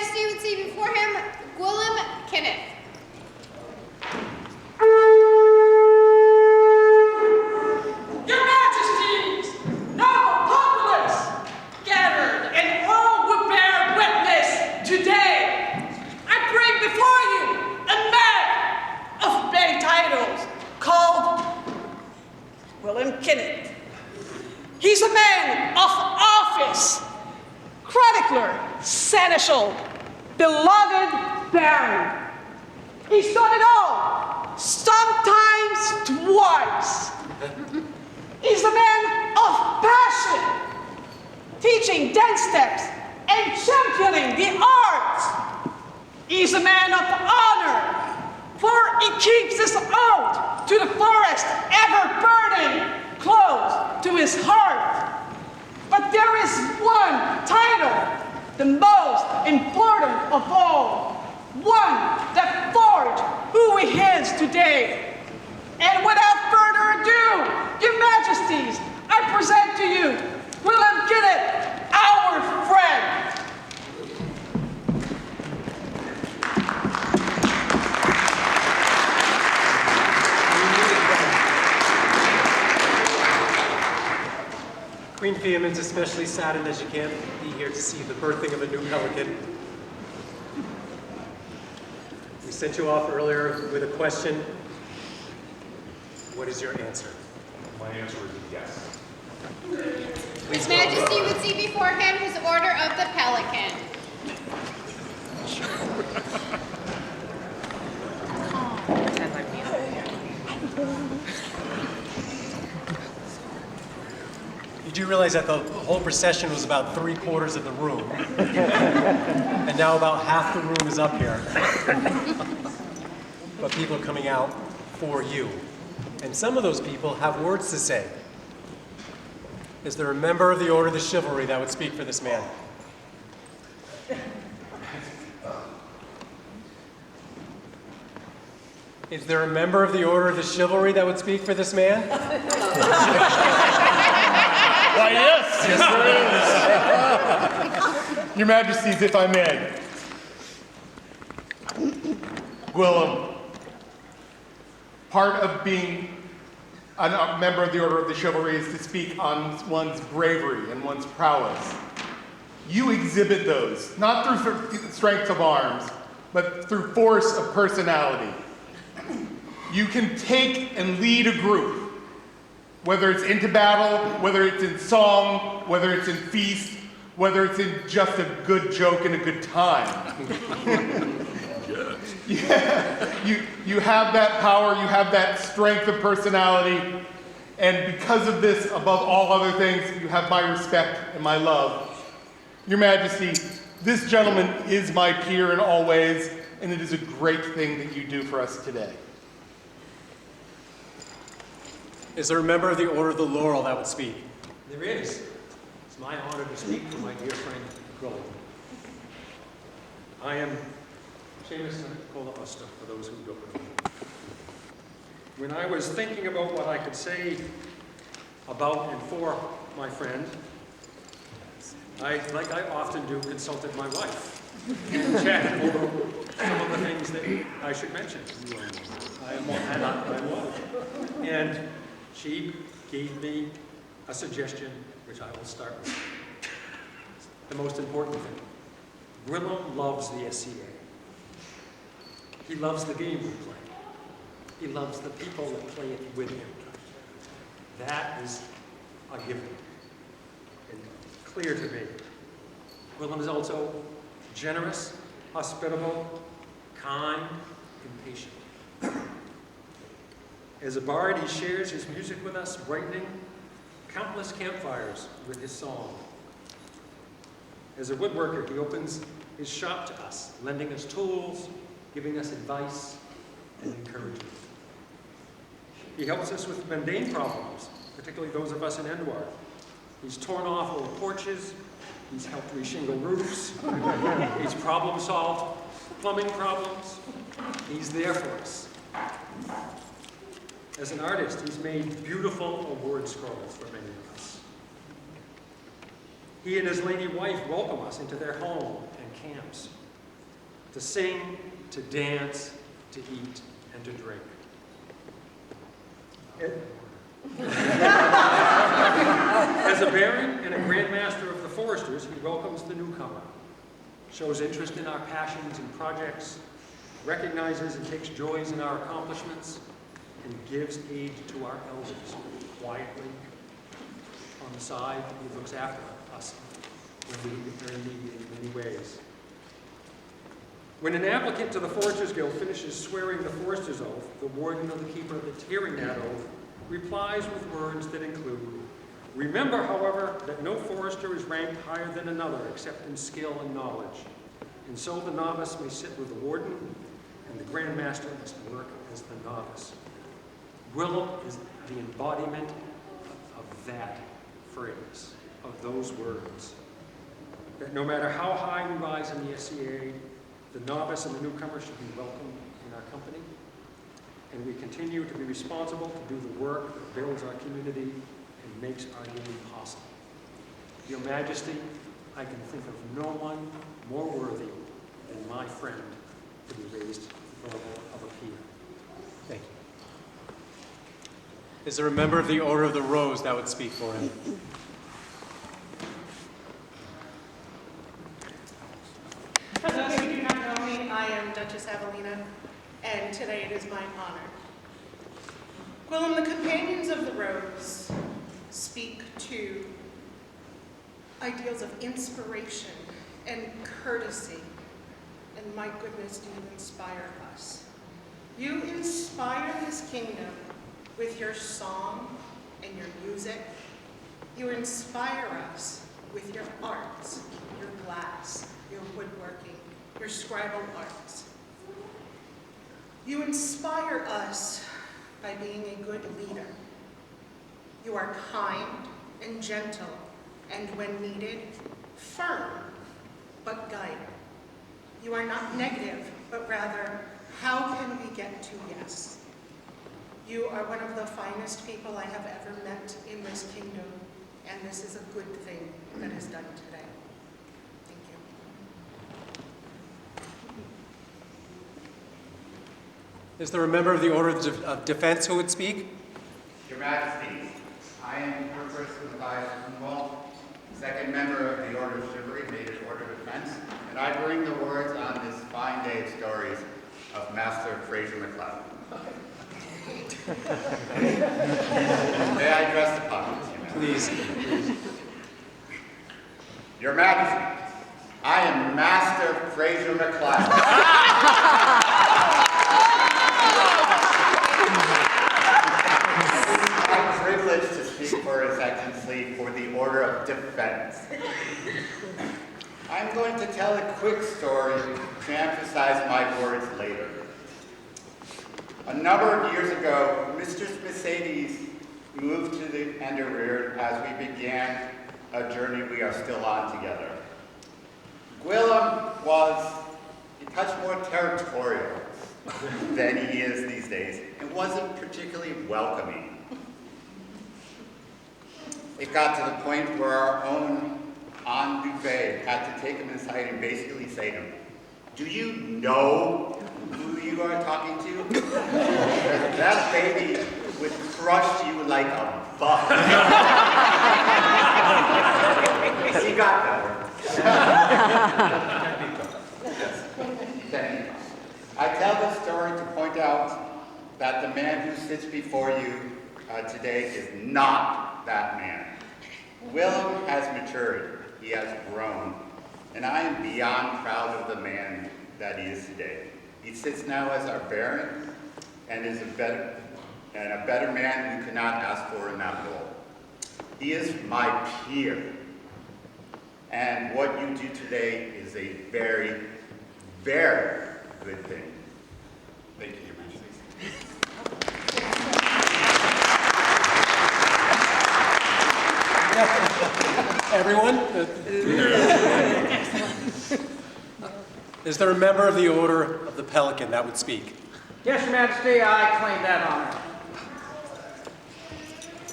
Majesty would see before him Gwillim Kynith. Your Majesties, noble populace, gathered and all will bear witness today. I bring before you a man of many titles called Gwillim Kynith. He's a man of office, chronicler, seneschal, beloved Barony. He's done it all, sometimes twice. He's a man of passion, teaching dance steps and championing the arts. He's a man of honor, for he keeps his oath to the forest, ever burning close to his heart. But there is one title, the most important of all, one that forged who he is today. And without further ado, Your Majesties, I present to you Gwillim Kynith, our friend. Queen Fiammin's especially saddened as she can't be here to see the birthing of a new Pelican. We sent you off earlier with a question. What is your answer? My answer is yes. His Majesty would see before him his Order of the Pelican. You do realize that the whole procession was about 3/4 of the room. And now about half the room is up here. But people are coming out for you. And some of those people have words to say. Is there a member of the Order of the Chivalry that would speak for this man? Is there a member of the Order of the Chivalry that would speak for this man? Why, yes! Yes, there is. Your Majesties, if I may. Gwillim, part of being a member of the Order of the Chivalry is to speak on one's bravery and one's prowess. You exhibit those, not through strength of arms, but through force of personality. You can take and lead a group, whether it's into battle, whether it's in song, whether it's in feast, whether it's in just a good joke and a good time. You have that power, you have that strength of personality, and because of this, above all other things, you have my respect and my love. Your Majesty, this gentleman is my peer in all ways, and it is a great thing that you do for us today. Is there a member of the Order of the Laurel that would speak? There is. It's my honor to speak for my dear friend, Gwillim. I am Seamus Nicola Usta, for those who don't know. When I was thinking about what I could say about and for my friend, like I often do, consulted my wife and chatted over some of the things that I should mention. And she gave me a suggestion, which I will start with. The most important thing. Gwillim loves the SCA. He loves the game we play. He loves the people that play it with him. That is a given and clear to me. Gwillim is also generous, hospitable, kind, and patient. As a bard, he shares his music with us, brightening countless campfires with his song. As a woodworker, he opens his shop to us, lending us tools, giving us advice and encouragement. He helps us with mundane problems, particularly those of us in Endewearde. He's torn off old porches, he's helped reshingle roofs, he's problem solved plumbing problems. He's there for us. As an artist, he's made beautiful award scrolls for many of us. He and his lady wife welcome us into their home and camps. to sing, to dance, to eat, and to drink. As a Baron and a Grand Master of the Foresters, he welcomes the newcomer, shows interest in our passions and projects, recognizes and takes joys in our accomplishments, and gives aid to our elders quietly. On the side, he looks after us when we are in need in many ways. When an applicant to the Foresters Guild finishes swearing the Forester's Oath, the warden or the keeper that's hearing that oath replies with words that include, "Remember, however, that no forester is ranked higher than another except in skill and knowledge, and so the novice may sit with the warden, and the Grand Master must work as the novice." Gwillim is the embodiment of that phrase, of those words. That no matter how high we rise in the SCA, the novice and the newcomer should be welcome in our company, and we continue to be responsible to do the work that builds our community and makes our union possible. Your Majesty, I can think of no one more worthy than my friend to be raised to the level of a peer. Thank you. Is there a member of the Order of the Rose that would speak for him? For those who do not know me, I am Duchess Evelina, and today it is my honor. Gwillim, the companions of the Rose speak to ideals of inspiration and courtesy, and my goodness, do you inspire us. You inspire this kingdom with your song and your music. You inspire us with your arts, your glass, your woodworking, your scribal arts. You inspire us by being a good leader. You are kind and gentle, and when needed, firm, but guiding. You are not negative, but rather, how can we get to yes? You are one of the finest people I have ever met in this kingdom, and this is a good thing that is done today. Thank you. Is there a member of the Order of Defense who would speak? Your Majesty, I am Corporal Matthias Grunwald, second member of the Order of Chivalry, Mayor's Order of Defense, and I bring the words on this fine day of stories of Master Fraser MacLeod. May I address the public? Please. Your Majesty, I am Master Fraser MacLeod. I'm privileged to speak for His Excellency for the Order of Defense. I'm going to tell a quick story to emphasize my words later. A number of years ago, Mistress Mercedes moved to the Endewearde as we began a journey we are still on together. Gwillim was a touch more territorial than he is these days and wasn't particularly welcoming. It got to the point where our own Endewearde had to take him inside and basically say to him, "Do you know who you are talking to? That baby would crush you like a bug." He got better. Yes. I tell this story to point out that the man who sits before you today is not that man. Gwillim has matured. He has grown. And I am beyond proud of the man that he is today. He sits now as our Baron and is a better man you cannot ask for in that role. He is my peer. And what you do today is a very, very good thing. Thank you, Your Majesty. Everyone? Is there a member of the Order of the Pelican that would speak? Yes, Your Majesty, I claim that honor.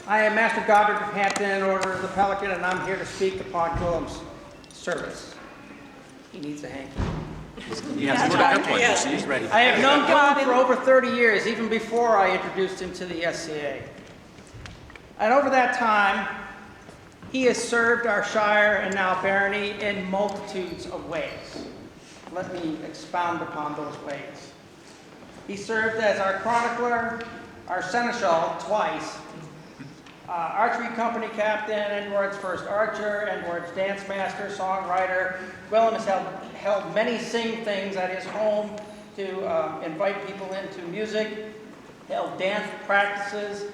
I am Master Goddard of Hampton, Order of the Pelican, and I'm here to speak upon Gwillim's service. He needs a hanky. He has his backup one, so he's ready. I have known Gwillim for over 30 years, even before I introduced him to the SCA. And over that time, he has served our Shire and now Barony in multitudes of ways. Let me expound upon those ways. He served as our chronicler, our seneschal twice, archery company captain, Endewearde's first archer, Endewearde's dance master, songwriter. Gwillim has held many sing things at his home to invite people into music, held dance practices,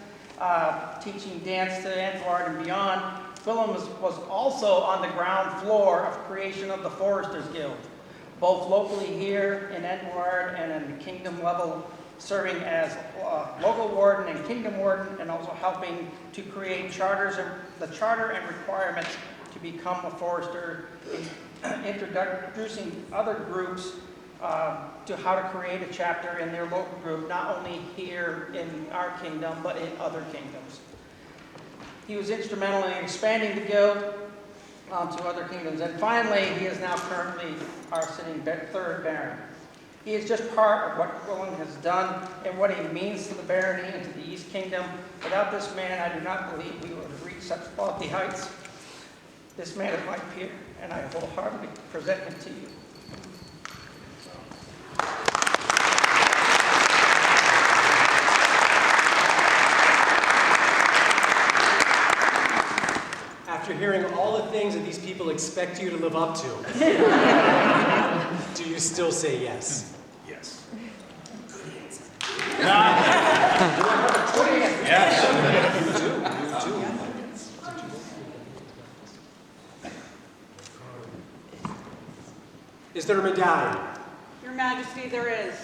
teaching dance to Endewearde and beyond. Gwillim was also on the ground floor of creation of the Foresters Guild, both locally here in Endewearde and in the kingdom level, serving as local warden and kingdom warden, and also helping to create the charter and requirements to become a forester, introducing other groups to how to create a chapter in their local group, not only here in our kingdom, but in other kingdoms. He was instrumental in expanding the guild to other kingdoms. And finally, he is now currently our sitting third Baron. He is just part of what Gwillim has done and what he means to the Barony and to the East Kingdom. Without this man, I do not believe we would have reached such lofty heights. This man is my peer, and I wholeheartedly present him to you. After hearing all the things that these people expect you to live up to, do you still say yes? Yes. Is there a medallion? Your Majesty, there is.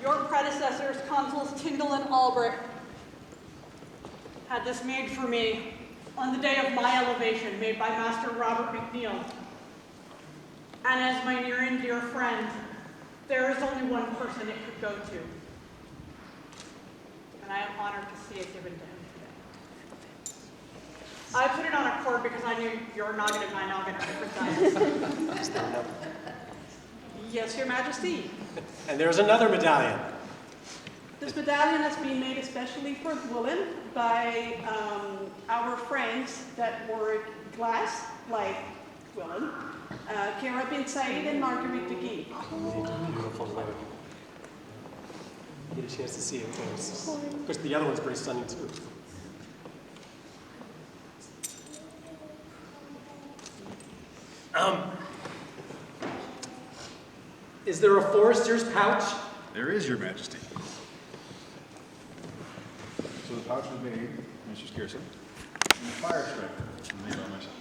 Your predecessors, Consuls Tyndall and Albrecht, had this made for me on the day of my elevation, made by Master Robert McNeil. And as my near and dear friend, there is only one person it could go to. And I am honored to see it given to him today. I put it on a cord because I knew your noggin and my noggin are different sizes. Yes, Your Majesty. And there's another medallion. This medallion has been made especially for Gwillim by our friends that wore glass, like Gwillim, Kara bin Said and Marguerite de Guy. Beautiful woman. Get a chance to see it close. Of course, the other one's pretty stunning too. Is there a forester's pouch? There is, Your Majesty. So the pouch was made, Mr. Scarcity, and the fire striker was made by myself.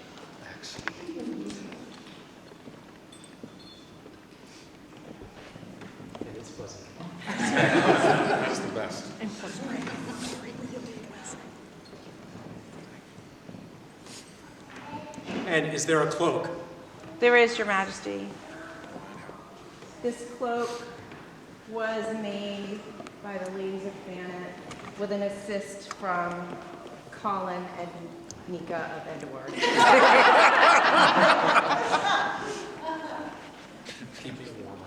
It's fuzzy. That's the best. And is there a cloak? There is, Your Majesty. This cloak was made by the ladies of Thanet with an assist from Colin and Nika of Endewearde. Keep it warmer.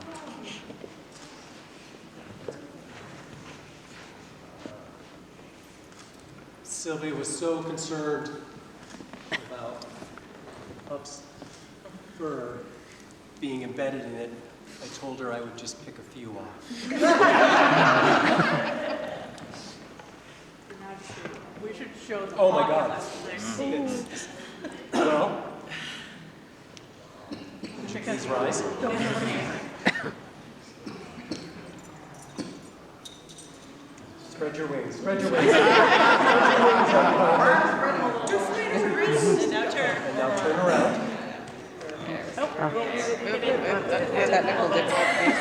Sylvia was so concerned about Pup's fur being embedded in it, I told her I would just pick a few off. Your Majesty, we should show the Oh my pocket God. lessons. Well, please rise. Spread your wings. Spread your wings. And now turn. And now turn around. Technical difficulties.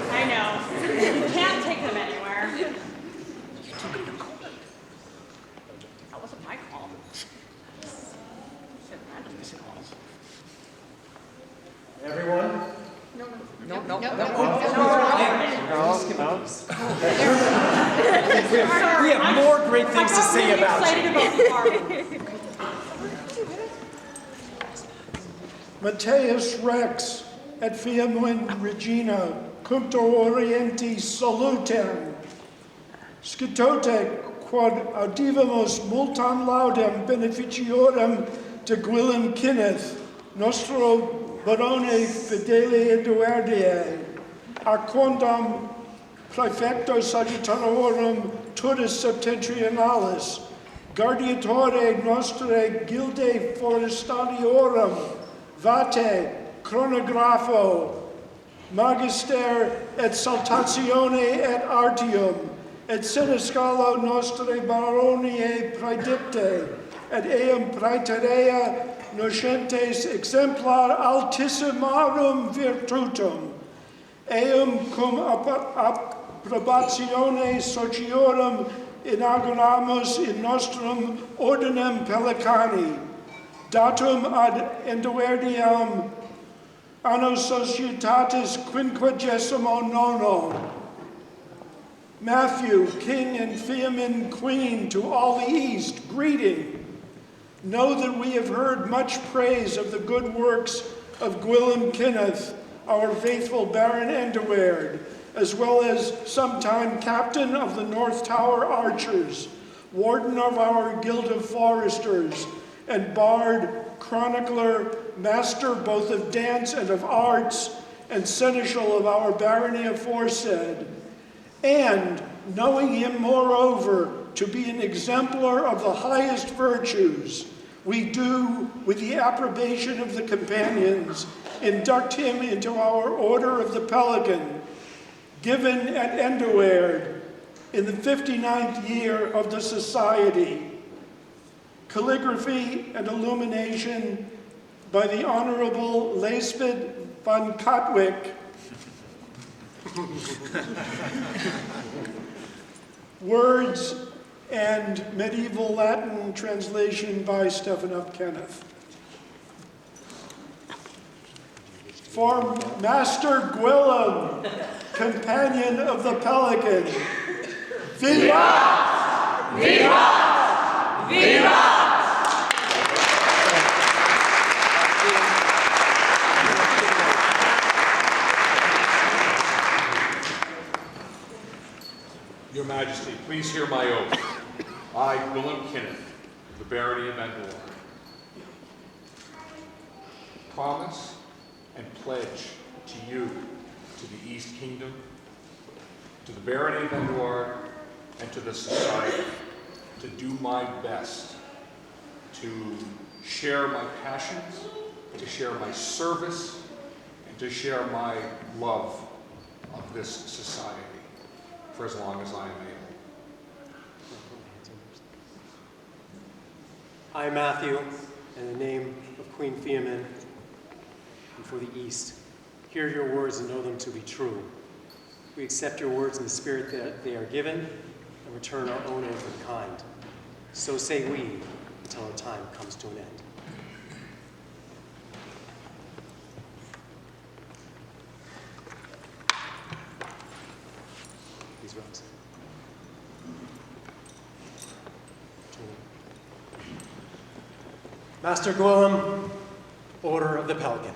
I know. You can't take them anywhere. That wasn't my call. Everyone? No. We have more great things to say about excited you. about the Barony. Mateus Rex, et fiamunt Regina, cuncto orienti salutem. Scitote, quod audivimus multam laudem beneficiorem de Gwillim Kynith, nostro Barony fideli Endewearde, quondam praefecto Sagittarorum turis septentrionalis, Guardiatore nostrae gilde forestaliorum, vate, chronographo, magister et saltatione et artium, et senescalo nostrae Baroniae praedicte, et eam praeterea nocentes exemplar altissimarum virtutum, eum cum approbatione sociorum inauguramus in nostrum ordinem Pelicani, datum ad Endeweardeam anno societatis 59. Matthew, king and Fiamin queen, to all the east, greeting. Know that we have heard much praise of the good works of Gwillim Kynith, our faithful Baron Endewearde, as well as sometime captain of the North Tower Archers, warden of our Guild of Foresters, and bard, chronicler, master both of dance and of arts, and seneschal of our barony aforesaid. And knowing him moreover to be an exemplar of the highest virtues, we do, with the approbation of the companions, induct him into our Order of the Pelican, given at Endewearde in the 59th year of the Society. Calligraphy and illumination by the Honorable Leesped van Katwijk. Words and medieval Latin translation by Stephen Kynith. For Master Gwillim, companion of the Pelican, vivat! Vivat! Vivat! Your Majesty, please hear my oath. I, Gwillim Kynith, the Barony of Endewearde, promise and pledge to you, to the East Kingdom, to the Barony of Endewearde, and to the Society, to do my best to share my passions, to share my service, and to share my love of this society for as long as I am able. I, Matthew, in the name of Queen Fiamin, and for the East, hear your words and know them to be true. We accept your words in the spirit that they are given and return our own oath in kind. So say we until our time comes to an end. Please rise. Master Gwillim, Order of the Pelican.